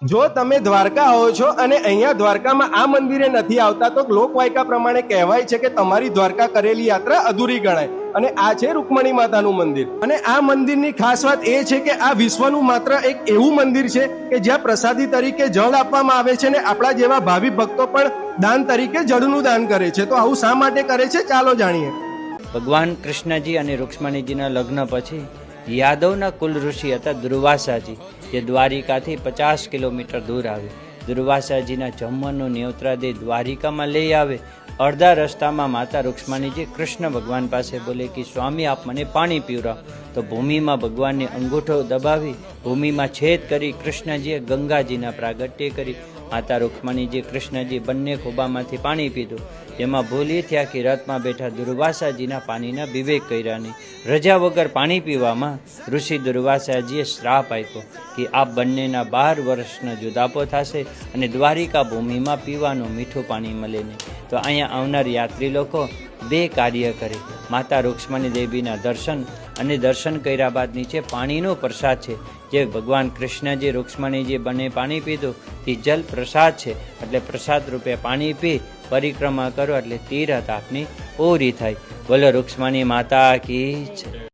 જો તમે દ્વારકા આવો છો અને અહીંયા દ્વારકામાં આ મંદિરે નથી આવતા તો લોકવાયકા પ્રમાણે કહેવાય છે કે તમારી દ્વારકા કરેલી યાત્રા અધૂરી ગણાય. અને આ છે રૂકમણી માતાનું મંદિર. અને આ મંદિરની ખાસ વાત એ છે કે આ વિશ્વનું માત્ર એક એવું મંદિર છે કે જ્યાં પ્રસાદી તરીકે જળ આપવામાં આવે છે ને આપણા જેવા ભાવિ ભક્તો પણ દાન તરીકે જળનું દાન કરે છે. તો આવું શા માટે કરે છે, ચાલો જાણીએ. ભગવાન કૃષ્ણજી અને રૂક્ષ્મણીજીના લગ્ન પછી યાદવના કુલ ઋષિ હતા દુર્વાસાજી, જે દ્વારિકાથી 50 કિલોમીટર દૂર આવે. દુર્વાસાજીના જમવાનું ન્યોત્રાદે દ્વારિકામાં લઈ આવે. અડધા રસ્તામાં માતા રૂક્ષ્મણીજી કૃષ્ણ ભગવાન પાસે બોલે કે સ્વામી આપ મને પાણી પીવડાવો. તો ભૂમિમાં ભગવાનને અંગૂઠો દબાવી ભૂમિમાં છેદ કરી કૃષ્ણજીએ ગંગાજીના પ્રાગટ્ય કરી. માતા રૂક્ષ્મણીજી કૃષ્ણજી બંને ખોબામાંથી પાણી પીધું. જેમાં ભૂલી થયા કે રથમાં બેઠા દુર્વાસાજીના પાણીના વિવેક કર્યા નહીં. રજા વગર પાણી પીવામાં ઋષિ દુર્વાસાજીએ શ્રાપ આપ્યો કે આ બંનેના 12 વર્ષનો જુદાપો થશે અને દ્વારિકા ભૂમિમાં પીવાનું મીઠું પાણી મળે નહીં. તો અહીંયા આવનાર યાત્રી લોકો 2 કાર્ય કરે. માતા રૂક્ષ્મણી દેવીના દર્શન, અને દર્શન કર્યા બાદ નીચે પાણીનો પ્રસાદ છે, જે ભગવાન કૃષ્ણજી રૂક્ષ્મણીજી બંને પાણી પીધું તે જલ પ્રસાદ છે. એટલે પ્રસાદ રૂપે પાણી પી પરિક્રમા કરો એટલે તીરથ આપની પૂરી થાય. બોલો રૂક્ષ્મણી માતા કી જય.